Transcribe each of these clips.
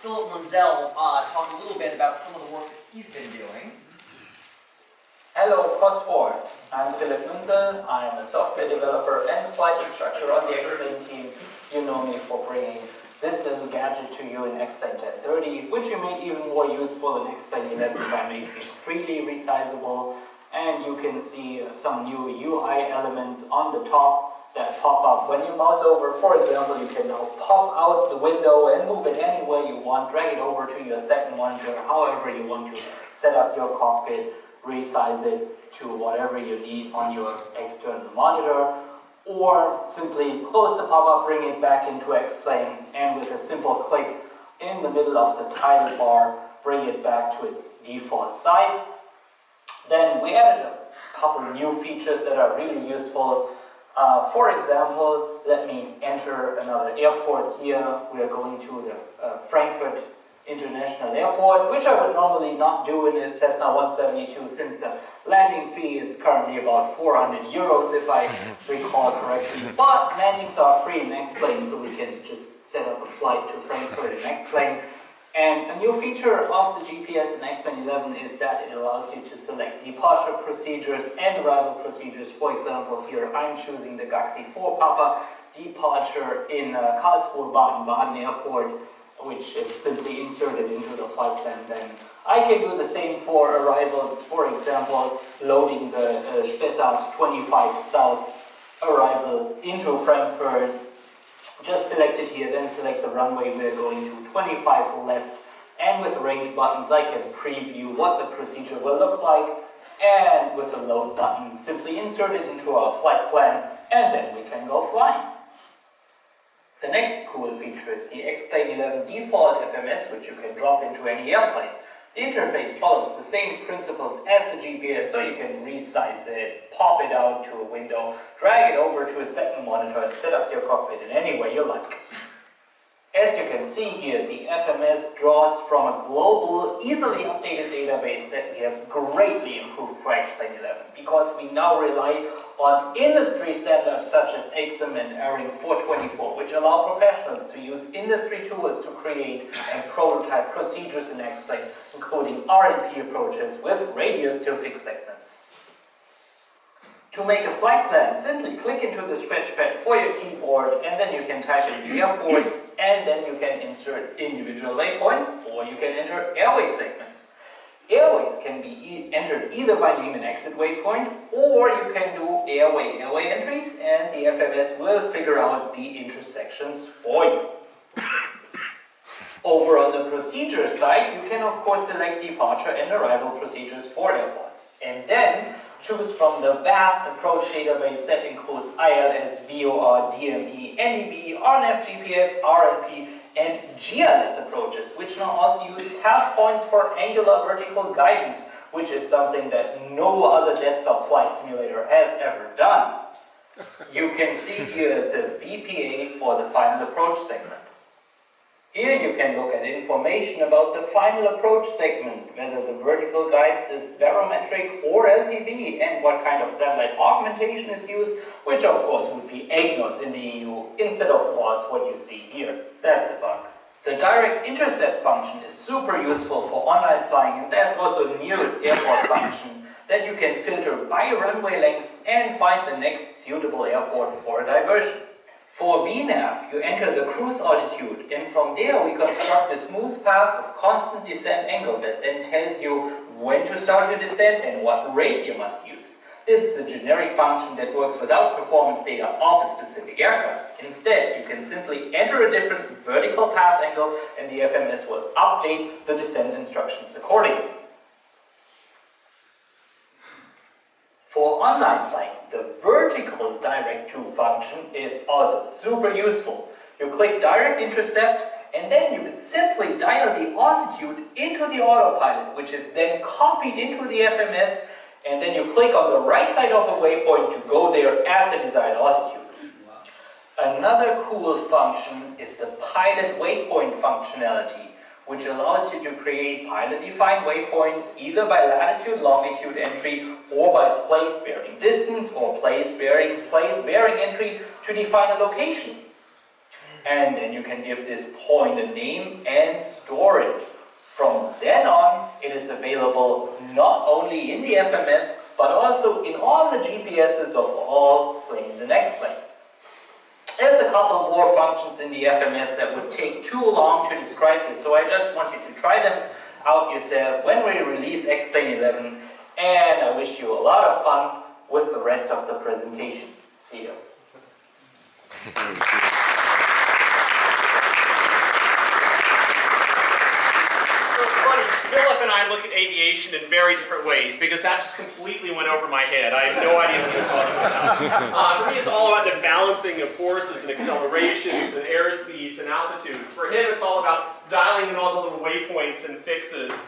Philip Munzel talk a little bit about some of the work that he's been doing. Hello, COS4. I'm Philip Munzel. I'm a software developer and flight instructor on the Explain team. You know me for bringing this little gadget to you in Explain 1030, which you made even more useful in Explain 11 by making it freely resizable. And you can see some new UI elements on the top that pop up when you mouse over. For example, you can now pop out the window and move it any way you want, drag it over to your second monitor, however you want to set up your cockpit, resize it to whatever you need on your external monitor, or simply close the pop-up, bring it back into Explain, and with a simple click in the middle of the title bar, bring it back to its default size. Then we added a couple of new features that are really useful. For example, let me enter another airport here. We are going to the Frankfurt International Airport, which I would normally not do in a Cessna 172 since the landing fee is currently about 400 euros if I recall correctly. But landings are free in Explain, so we can just set up a flight to Frankfurt in Explain. And a new feature of the GPS in Explain 11 is that it allows you to select departure procedures and arrival procedures. For example, here I'm choosing the Galaxy 4 Papa departure in Karlsruhe Baden-Baden Airport, which is simply inserted into the flight plan. Then I can do the same for arrivals. For example, loading the Spessart 25 South arrival into Frankfurt. Just select it here, then select the runway we're going to, 25 left, and with range buttons I can preview what the procedure will look like, and with the load button simply insert it into our flight plan, and then we can go flying. The next cool feature is the Explain 11 default FMS, which you can drop into any airplane. The interface follows the same principles as the GPS, so you can resize it, pop it out to a window, drag it over to a second monitor, and set up your cockpit in any way you like. As you can see here, the FMS draws from a global, easily updated database that we have greatly improved for Explain 11, because we now rely on industry standards such as XM and ARINC 424, which allow professionals to use industry tools to create and prototype procedures in Explain, including RNP approaches with radius to fixed segments. To make a flight plan, simply click into the scratchpad for your keyboard, and then you can type in the airports, and then you can insert individual waypoints, or you can enter airway segments. Airways can be entered either by name and exit waypoint, or you can do airway entries, and the FMS will figure out the intersections for you. Over on the procedure side, you can of course select departure and arrival procedures for airports, and then choose from the vast approach database that includes ILS, VOR, DME, NDB, RNF, GPS, RNP, and GLS approaches, which now also use path points for angular vertical guidance, which is something that no other desktop flight simulator has ever done. You can see here the VPA for the final approach segment. Here you can look at information about the final approach segment, whether the vertical guidance is barometric or LPV, and what kind of satellite augmentation is used, which of course would be EGNOS in the EU instead of WAS, what you see here. That's a bug. The direct intercept function is super useful for online flying, and there's also the nearest airport function that you can filter by runway length and find the next suitable airport for a diversion. For VNAV, you enter the cruise altitude, and from there we construct a smooth path of constant descent angle that then tells you when to start your descent and what rate you must use. This is a generic function that works without performance data of a specific aircraft. Instead, you can simply enter a different vertical path angle, and the FMS will update the descent instructions accordingly. For online flying, the vertical direct to function is also super useful. You click direct intercept, and then you simply dial the altitude into the autopilot, which is then copied into the FMS, and then you click on the right side of a waypoint to go there at the desired altitude. Another cool function is the pilot waypoint functionality, which allows you to create pilot-defined waypoints either by latitude, longitude entry, or by place-bearing distance, or place-bearing entry to define a location. And then you can give this point a name and store store it. From then on, it is available not only in the FMS, but also in all the GPSs of all planes in X-plane. There's a couple more functions in the FMS that would take too long to describe this, so I just want you to try them out yourself when we release X-plane 11, and I wish you a lot of fun with the rest of the presentation. See you. Philip and I look at aviation in very different ways because that just completely went over my head. I have no idea what he was talking about. For me, it's all about the balancing of forces and accelerations and airspeeds and altitudes. For him, it's all about dialing in all the little waypoints and fixes.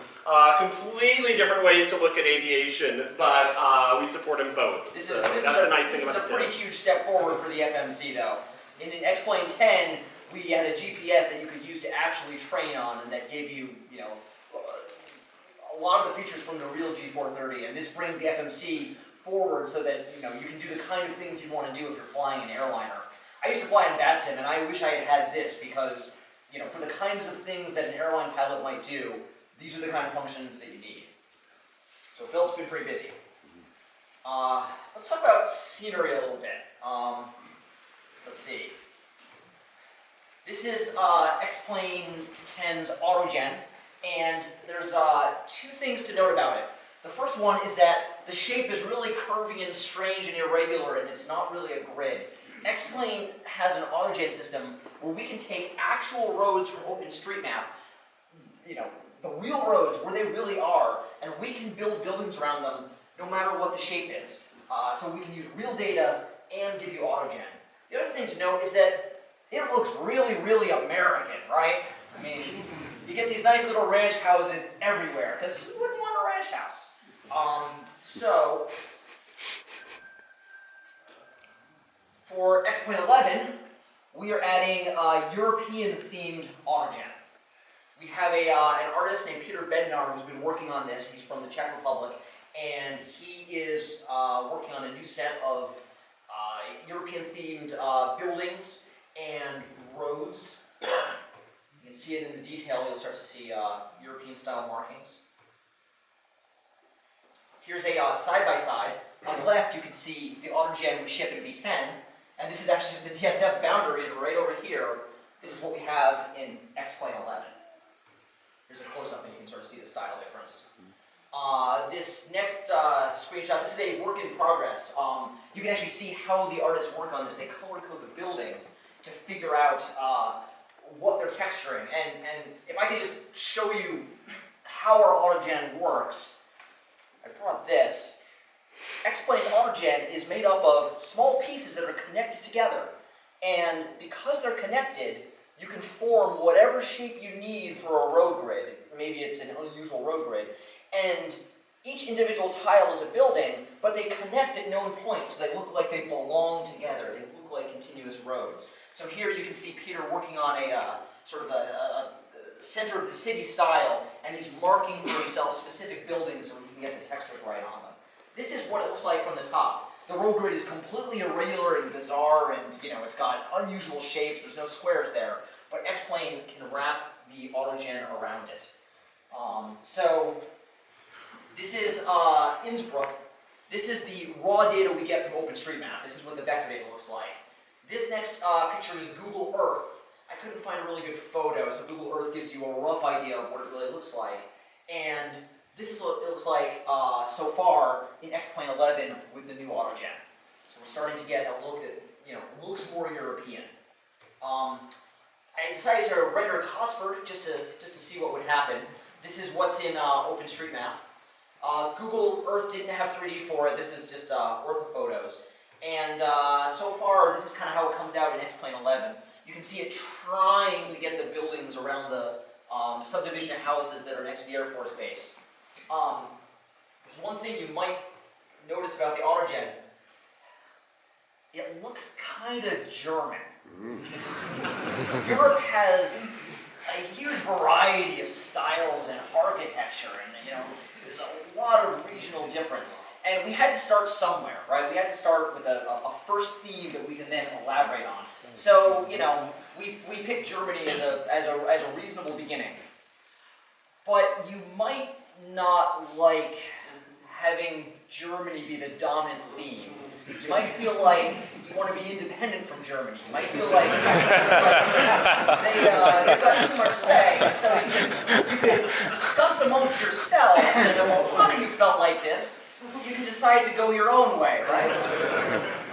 Completely different ways to look at aviation, but we support them both. This is a pretty huge step forward for the FMC, though. In X-plane 10, we had a GPS that you could use to actually train on, and that gave you, a lot of the features from the real G430, and this brings the FMC forward so that you can do the kind of things you want to do if you're flying an airliner. I used to fly in BATSIM, and I wish I had had this because, for the kinds of things that an airline pilot might do, these are the kind of functions that you need. So Philip's been pretty busy. Let's talk about scenery a little bit. Let's see. This is X-plane 10's autogen. And there's two things to note about it. The first one is that the shape is really curvy and strange and irregular, and it's not really a grid. X-plane has an autogen system where we can take actual roads from OpenStreetMap, the real roads where they really are, and we can build buildings around them no matter what the shape is. So we can use real data and give you autogen. The other thing to note is that it looks really, really American, right? I mean, you get these nice little ranch houses everywhere, because who wouldn't want a ranch house? So, for X-plane 11, we are adding European-themed autogen. We have an artist named Peter Bednar who's been working on this. He's from the Czech Republic, and he is working on a new set of European-themed buildings and roads. You can see it in the detail. You'll start to see European-style markings. Here's a side-by-side. On the left, you can see the autogen we ship in V10, and this is actually just the DSF boundary, and right over here, this is what we have in X-plane 11. Here's a close-up, and you can sort of see the style difference. This next screenshot, this is a work in progress. You can actually see how the artists work on this. They color-code the buildings to figure out what they're texturing. And if I could just show you how our autogen works, I brought this. X-plane's autogen is made up of small pieces that are connected together. And because they're connected, you can form whatever shape you need for a road grid. Maybe it's an unusual road grid. And each individual tile is a building, but they connect at known points, so they look like they belong together. They look like continuous roads. So here you can see Peter working on a sort of a center of the city style, and he's marking for himself specific buildings so he can get the textures right on them. This is what it looks like from the top. The road grid is completely irregular and bizarre, and it's got unusual shapes. There's no squares there, but X-plane can wrap the autogen around it. So this is Innsbruck. This is the raw data we get from OpenStreetMap. This is what the vector data looks like. This next picture is Google Earth. I couldn't find a really good photo, so Google Earth gives you a rough idea of what it really looks like. And this is what it looks like so far in X-plane 11 with the new autogen. So we're starting to get a look that looks more European. I decided to render Cosper just to see what would happen. This is what's in OpenStreetMap. Google Earth didn't have 3D for it. This is just Earth photos. And so far, this is kind of how it comes out in X-plane 11. You can see it trying to get the buildings around the subdivision of houses that are next to the Air Force Base. There's one thing you might notice about the autogen. It looks kind of German. Europe has a huge variety of styles and architecture, and there's a lot of regional difference. And we had to start somewhere, right? We had to start with a first theme that we can then elaborate on. So we picked Germany as a reasonable beginning. but you might not like having Germany be the dominant theme. You might feel like you want to be independent from Germany. You might feel like they've got too much say. So you can discuss amongst yourselves, and if a lot of you felt like this, you can decide to go your own way, right?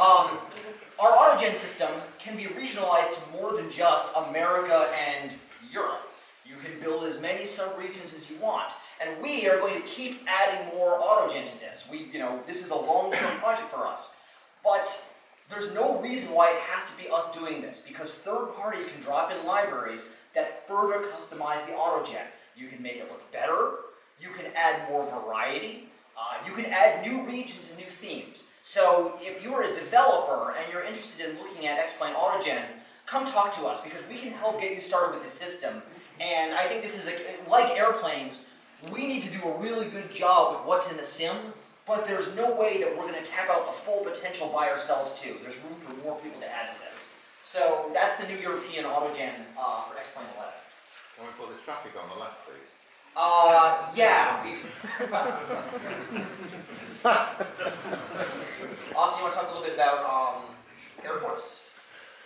Our autogen system can be regionalized to more than just America and Europe. You can build as many sub-regions as you want. And we are going to keep adding more autogen to this. This is a long-term project for us. But there's no reason why it has to be us doing this, because third parties can drop in libraries that further customize the autogen. You can make it look better. You can add more variety. You can add new regions and new themes. So if you're a developer and you're interested in looking at X-Plane autogen, come talk to us, because we can help get you started with the system. And I think this is, like airplanes, we need to do a really good job with what's in the sim, but there's no way that we're going to tap out the full potential by ourselves too. There's room for more people to add to this. So that's the new European autogen for X-Plane 11. Can we put the traffic on the left, please? Yeah. Also, you want to talk a little bit about airports?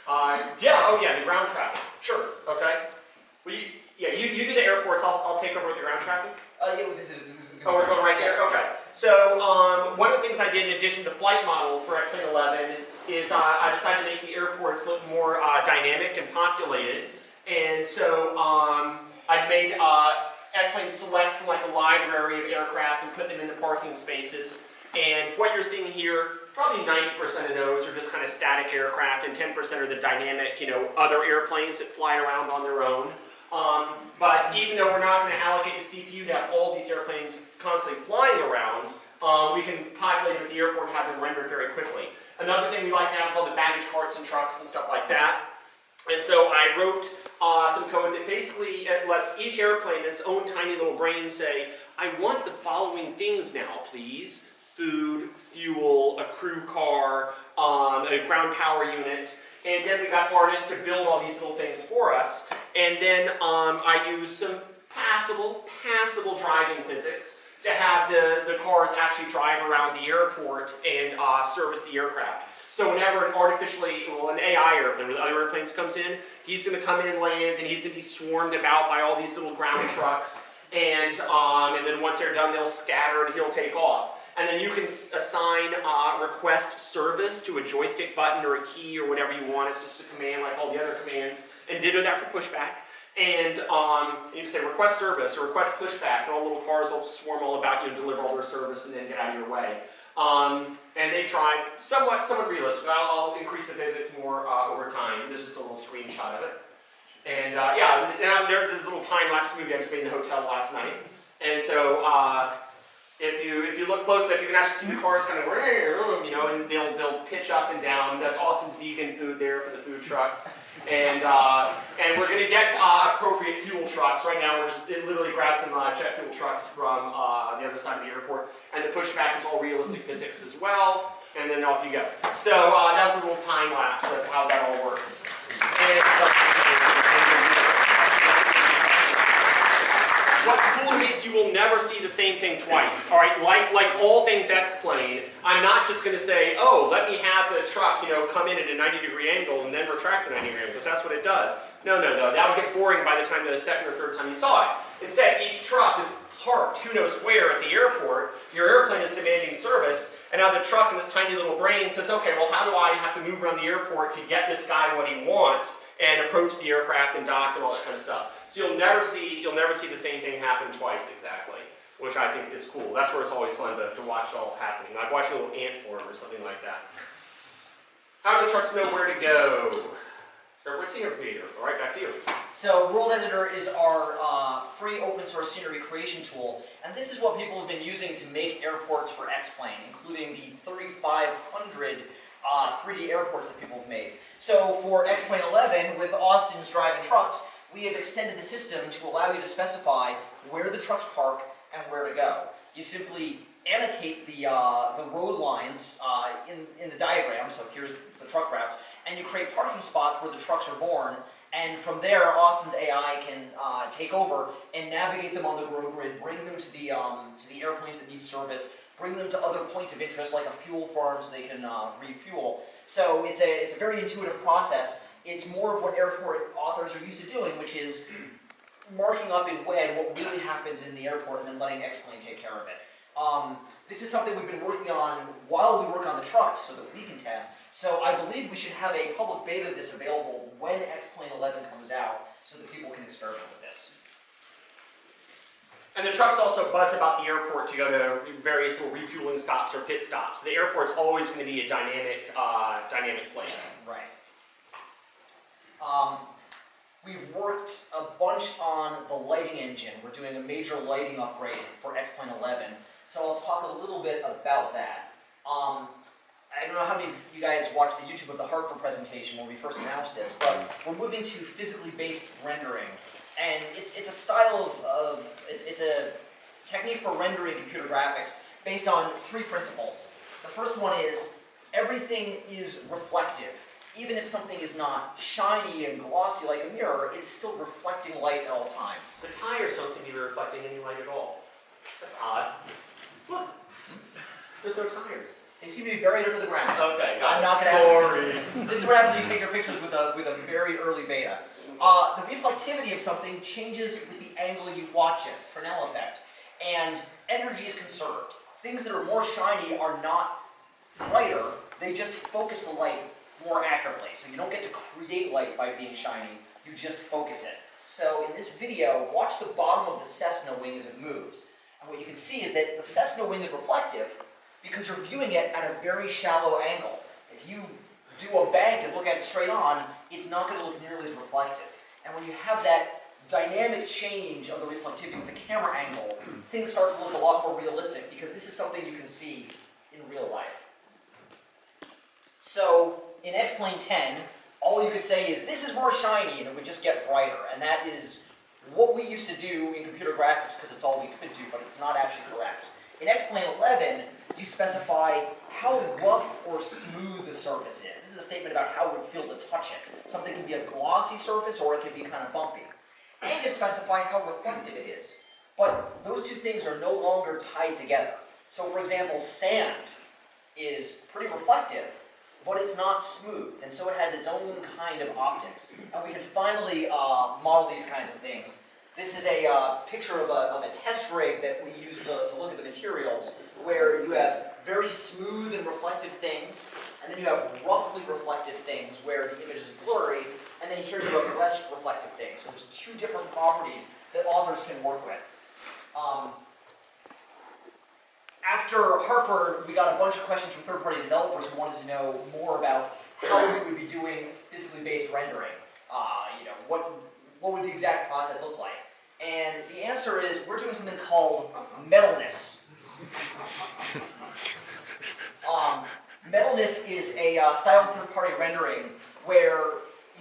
The ground traffic. Sure, okay. You do the airports, I'll take over with the ground traffic. This is Oh, we're going right there? Okay. So, one of the things I did in addition to flight model for X-Plane 11 is I decided to make the airports look more dynamic and populated. And so, I made X-Plane select from like a library of aircraft and put them into parking spaces. And what you're seeing here, probably 90% of those are just kind of static aircraft, and 10% are the dynamic, other airplanes that fly around on their own. But even though we're not going to allocate the CPU to have all these airplanes constantly flying around, we can populate them at the airport and have them rendered very quickly. Another thing we like to have is all the baggage carts and trucks and stuff like that. And so I wrote some code that basically lets each airplane in its own tiny little brain say, I want the following things now, please. Food, fuel, a crew car, a ground power unit. And then we got artists to build all these little things for us. And then I used some passable driving physics to have the cars actually drive around the airport and service the aircraft. So whenever an AI airplane with other airplanes comes in, he's going to come in and land, and he's going to be swarmed about by all these little ground trucks. And then once they're done, they'll scatter and he'll take off. And then you can assign request service to a joystick button or a key or whatever you want. It's just a command like all the other commands. And ditto that for pushback. And you can say request service or request pushback, and all little cars will swarm all about you and deliver all their service and then get out of your way. And they drive somewhat realistic. I'll increase the physics more over time. This is just a little screenshot of it. And there's this little time-lapse movie I was made in the hotel last night. And so if you look close enough, you can actually see the cars kind of, and they'll pitch up and down. That's Austin's vegan food there for the food trucks. And we're going to get appropriate fuel trucks. Right now we're just literally grab some jet fuel trucks from the other side of the airport. And the pushback is all realistic physics as well. And then off you go. So that's a little time lapse of how that all works. What's cool to me is you will never see the same thing twice. All right, like all things X-Plane, I'm not just going to say, oh, let me have the truck, come in at a 90-degree angle and then retract the 90-degree angle, because that's what it does. No, that would get boring by the time the second or third time you saw it. Instead, each truck is parked who knows where at the airport. Your airplane is demanding service, and now the truck in this tiny little brain says, okay, well, how do I have to move around the airport to get this guy what he wants and approach the aircraft and dock and all that kind of stuff. So you'll never see the same thing happen twice exactly, which I think is cool. That's where it's always fun to watch it all happening. Like watching a little ant form or something like that. How do the trucks know where to go? What's here, Peter? All right, back to you. So World Editor is our free open source scenery creation tool, and this is what people have been using to make airports for X-Plane, including the 3,500 3D airports that people have made. So for X-Plane 11, with Austin's driving trucks, we have extended the system to allow you to specify where the trucks park and where to go. You simply annotate the road lines in the diagram, so here's the truck routes, and you create parking spots where the trucks are born, And from there, Austin's AI can take over and navigate them on the road grid, bring them to the airplanes that need service, bring them to other points of interest like a fuel farm so they can refuel. So it's a very intuitive process. It's more of what airport authors are used to doing, which is marking up in WED what really happens in the airport and then letting X-Plane take care of it. This is something we've been working on while we work on the trucks so that we can test. So I believe we should have a public beta of this available when X-Plane 11 comes out so that people can experiment with this. And the trucks also buzz about the airport to go to various little refueling stops or pit stops. The airport's always going to be a dynamic place. Right. We've worked a bunch on the lighting engine. We're doing a major lighting upgrade for X-Plane 11. So I'll talk a little bit about that. I don't know how many of you guys watched the YouTube of the Hartford presentation when we first announced this, but we're moving to physically based rendering. And it's a style it's a technique for rendering computer graphics based on 3 principles. The first one is everything is reflective. Even if something is not shiny and glossy like a mirror, it's still reflecting light at all times. The tires don't seem to be reflecting any light at all. That's odd. Look, there's no tires. They seem to be buried under the ground. Okay, I'm not going to ask you. This is what happens when you take your pictures with a very early beta. The reflectivity of something changes with the angle you watch it, Fresnel effect. And energy is conserved. Things that are more shiny are not brighter, they just focus the light more accurately. So you don't get to create light by being shiny, you just focus it. So in this video, watch the bottom of the Cessna wing as it moves. And what you can see is that the Cessna wing is reflective because you're viewing it at a very shallow angle. If you do a bank and look at it straight on, it's not going to look nearly as reflective. And when you have that dynamic change of the reflectivity with the camera angle, things start to look a lot more realistic because this is something you can see in real life. So in X-Plane 10, all you could say is, this is more shiny, and it would just get brighter. And that is what we used to do in computer graphics because it's all we could do, but it's not actually correct. In X-Plane 11, you specify how rough or smooth the surface is. This is a statement about how it would feel to touch it. Something can be a glossy surface or it can be kind of bumpy. And you specify how reflective it is. But those 2 things are no longer tied together. So for example, sand is pretty reflective, but it's not smooth, and so it has its own kind of optics. And we can finally model these kinds of things. This is a picture of a test rig that we use to look at the materials, where you have very smooth and reflective things, and then you have roughly reflective things where the image is blurry, and then here you have less reflective things. So there's 2 different properties that authors can work with. After Hartford, we got a bunch of questions from third-party developers who wanted to know more about how we would be doing physically based rendering. What would the exact process look like? And the answer is we're doing something called Metalness. Metalness is a style of third-party rendering where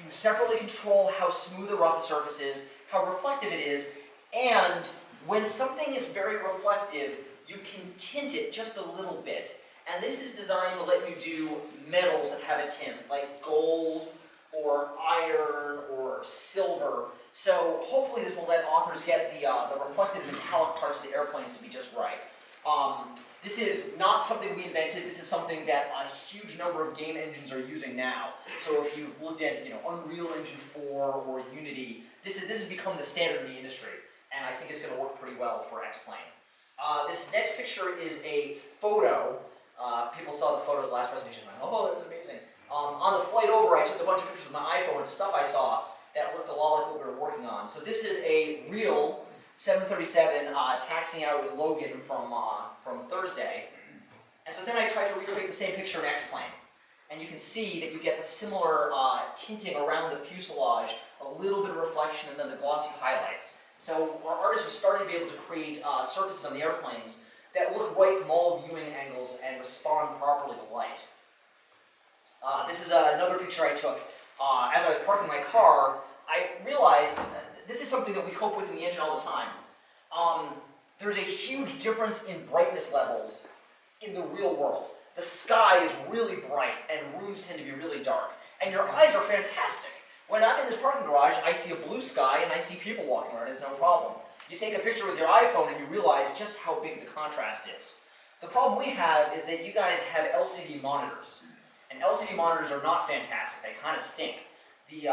you separately control how smooth or rough the surface is, how reflective it is, and when something is very reflective, you can tint it just a little bit. And this is designed to let you do metals that have a tint, like gold or iron or silver. So hopefully this will let authors get the reflective metallic parts of the airplanes to be just right. This is not something we invented. This is something that a huge number of game engines are using now. So if you've looked at Unreal Engine 4 or Unity, this has become the standard in the industry. And I think it's going to work pretty well for X-Plane. This next picture is a photo. People saw the photos last presentation and went, oh, that's amazing. On the flight over, I took a bunch of pictures with my iPhone of stuff I saw that looked a lot like what we were working on. So this is a real 737 taxiing out in Logan from Thursday. And so then I tried to recreate the same picture in X-Plane. And you can see that you get the similar tinting around the fuselage, a little bit of reflection, and then the glossy highlights. So our artists are starting to be able to create surfaces on the airplanes that look right from all viewing angles and respond properly to light. This is another picture I took. As I was parking my car, I realized this is something that we cope with in the engine all the time. There's a huge difference in brightness levels in the real world. The sky is really bright and rooms tend to be really dark. And your eyes are fantastic. When I'm in this parking garage, I see a blue sky and I see people walking around, it's no problem. You take a picture with your iPhone and you realize just how big the contrast is. The problem we have is that you guys have LCD monitors. And LCD monitors are not fantastic, they kind of stink. The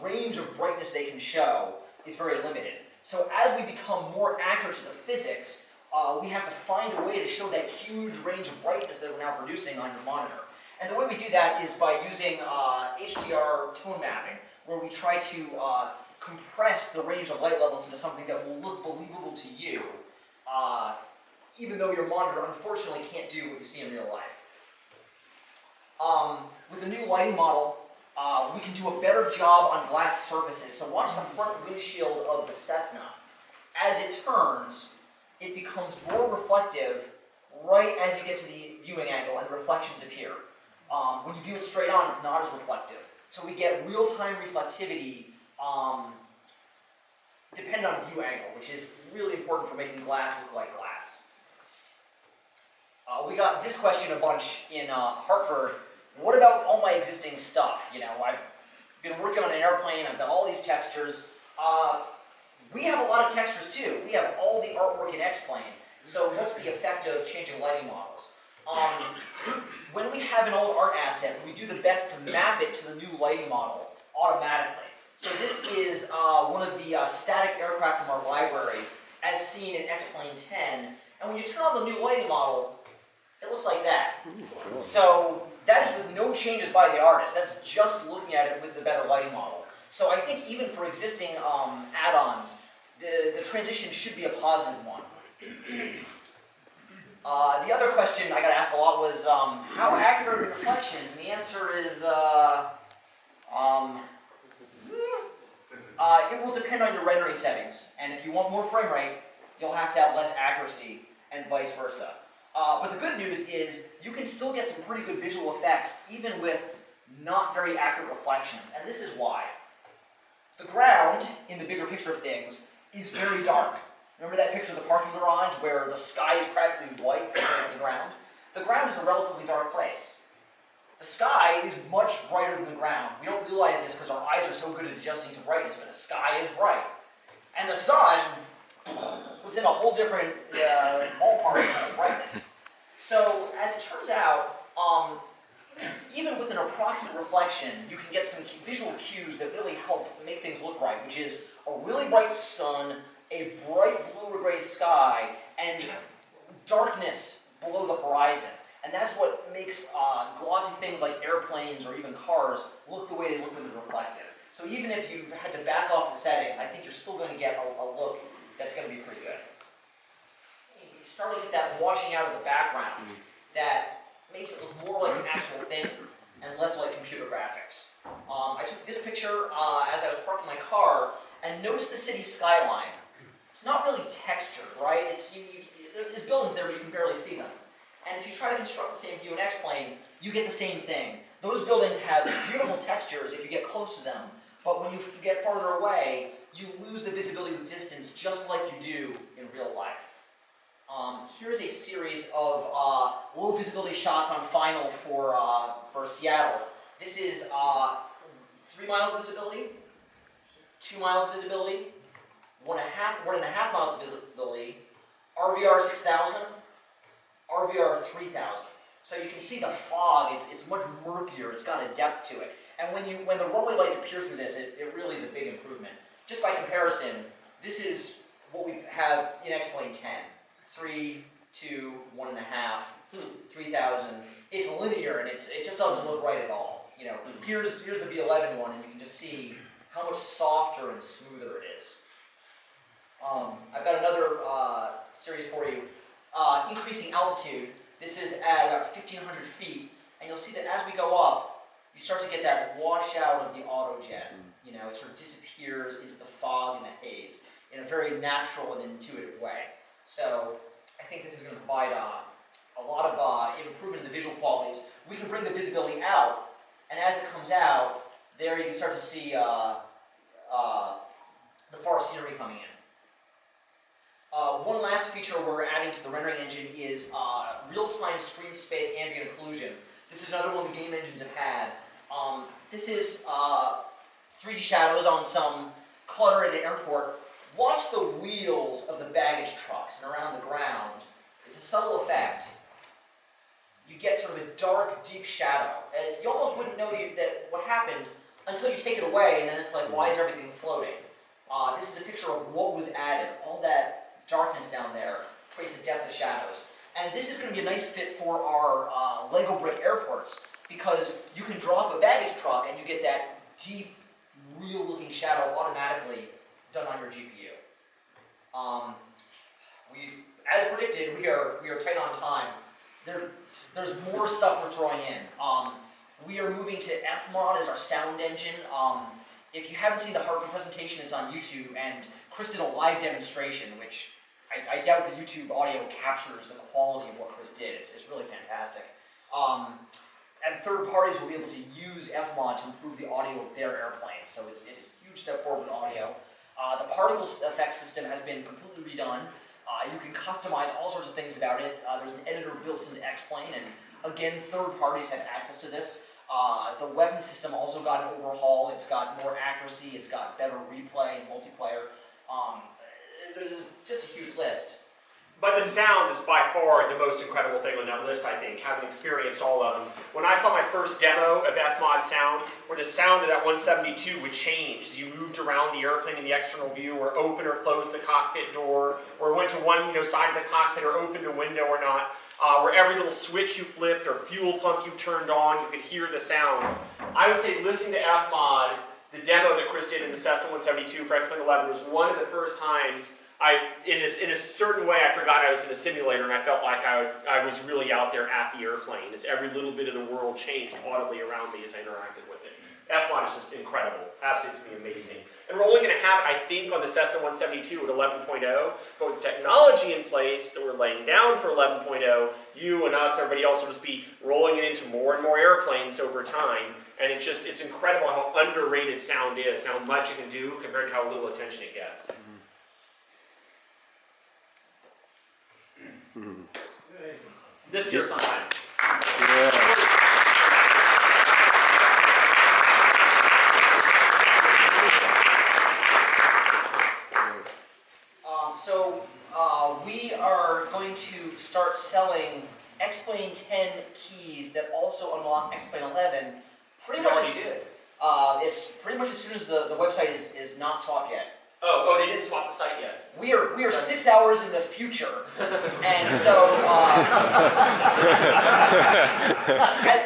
range of brightness they can show is very limited. So as we become more accurate to the physics, we have to find a way to show that huge range of brightness that we're now producing on your monitor. And the way we do that is by using HDR tone mapping, where we try to compress the range of light levels into something that will look believable to you, even though your monitor unfortunately can't do what you see in real life. With the new lighting model, we can do a better job on glass surfaces. So watch the front windshield of the Cessna. As it turns, it becomes more reflective right as you get to the viewing angle and the reflections appear. When you view it straight on, it's not as reflective. So we get real-time reflectivity depending on view angle, which is really important for making glass look like glass. We got this question a bunch in Hartford. What about all my existing stuff? You know, I've been working on an airplane, I've got all these textures. We have a lot of textures too. We have all the artwork in X-Plane. So what's the effect of changing lighting models? When we have an old art asset, we do the best to map it to the new lighting model automatically. So this is one of the static aircraft from our library, as seen in X-Plane 10. And when you turn on the new lighting model, it looks like that. So that is with no changes by the artist. That's just looking at it with the better lighting model. So I think even for existing add-ons, the transition should be a positive one. The other question I got asked a lot was, how accurate are reflections? And the answer is, it will depend on your rendering settings. And if you want more frame rate, you'll have to have less accuracy, and vice versa. But the good news is, you can still get some pretty good visual effects, even with not very accurate reflections. And this is why. The ground, in the bigger picture of things, is very dark. Remember that picture of the parking garage where the sky is practically white compared to the ground? The ground is a relatively dark place. The sky is much brighter than the ground. We don't realize this because our eyes are so good at adjusting to brightness, but the sky is bright. And the sun was in a whole different ballpark of brightness. So, as it turns out, even with an approximate reflection, you can get some visual cues that really help make things look right, which is a really bright sun, a bright blue or gray sky, and darkness below the horizon. And that's what makes glossy things like airplanes or even cars look the way they look when they're reflective. So even if you've had to back off the settings, I think you're still going to get a look that's going to be pretty good. You start to get that washing out of the background that makes it look more like an actual thing and less like computer graphics. I took this picture as I was parking my car, and notice the city skyline. It's not really textured, right? There's buildings there, but you can barely see them. And if you try to construct the same view in X-Plane, you get the same thing. Those buildings have beautiful textures if you get close to them, but when you get farther away, you lose the visibility with distance just like you do in real life. Here's a series of low visibility shots on final for Seattle. This is 3 miles of visibility, 2 miles of visibility, 1.5 miles of visibility, RVR 6000, RVR 3000. So you can see the fog, it's much murkier, it's got a depth to it. And when the runway lights appear through this, it really is a big improvement. Just by comparison, this is what we have in X-Plane 10. 3, 2, 1.5, 3000. It's linear and it just doesn't look right at all. You know, here's the V11 one, and you can just see how much softer and smoother it is. I've got another series for you. Increasing altitude. This is at about 1,500 feet, and you'll see that as we go up, you start to get that washout of the autojet. You know, it sort of disappears into the fog and the haze in a very natural and intuitive way. So I think this is going to provide a lot of improvement in the visual qualities. We can bring the visibility out, and as it comes out, there you can start to see the forest scenery coming in. One last feature we're adding to the rendering engine is real-time screen space ambient occlusion. This is another one the game engines have had. This is 3D shadows on some clutter at an airport. Watch the wheels of the baggage trucks and around the ground. It's a subtle effect. You get sort of a dark, deep shadow. As you almost wouldn't know that what happened until you take it away, and then it's like, why is everything floating? This is a picture of what was added. All that darkness down there creates a depth of shadows. And this is going to be a nice fit for our Lego brick airports, because you can drop a baggage truck and you get that deep, real-looking shadow automatically done on your GPU. As predicted, we are tight on time. There's more stuff we're throwing in. We are moving to FMOD as our sound engine. If you haven't seen the Hartman presentation, it's on YouTube, and Chris did a live demonstration, which I doubt the YouTube audio captures the quality of what Chris did. It's really fantastic. And third parties will be able to use FMOD to improve the audio of their airplanes, so it's a huge step forward with audio. The particle effects system has been completely redone. You can customize all sorts of things about it. There's an editor built into X-Plane, and again, third parties have access to this. The weapon system also got an overhaul. It's got more accuracy. It's got better replay and multiplayer. There's just a huge list. But the sound is by far the most incredible thing on that list, I think, having experienced all of them. When I saw my first demo of FMOD sound, where the sound of that 172 would change as you moved around the airplane in the external view, or open or close the cockpit door, or went to one side of the cockpit, or opened a window or not, where every little switch you flipped or fuel pump you turned on, you could hear the sound. I would say listening to FMOD, the demo that Chris did in the Cessna 172 for X-Plane 11 was one of the first times in a certain way, I forgot I was in a simulator, and I felt like I was really out there at the airplane, as every little bit of the world changed audibly around me as I interacted with it. FMOD is just incredible. Absolutely amazing. And we're only going to have it, I think, on the Cessna 172 at 11.0, but with the technology in place that we're laying down for 11.0, you and us and everybody else will just be rolling it into more and more airplanes over time, and it's incredible how underrated sound is, how much it can do compared to how little attention it gets. This year sometime. We are going to start selling X-Plane 10 keys that also unlock X-Plane 11 pretty much as soon as the website is not swapped yet. Oh, they didn't swap the site yet. We are 6 hours in the future, and so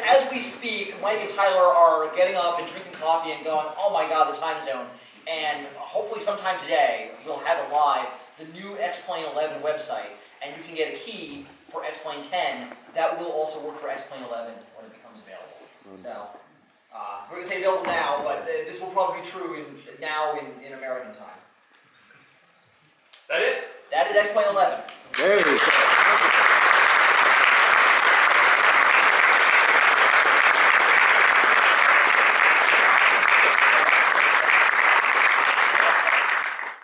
as we speak, Mike and Tyler are getting up and drinking coffee and going, "Oh my God, the time zone!" And hopefully, sometime today, we'll have it live. The new X-Plane 11 website, and you can get a key for X-Plane 10 that will also work for X-Plane 11 when it becomes available. So we're going to say available now, but this will probably be true in American time. That it? That is X-Plane 11. There you go.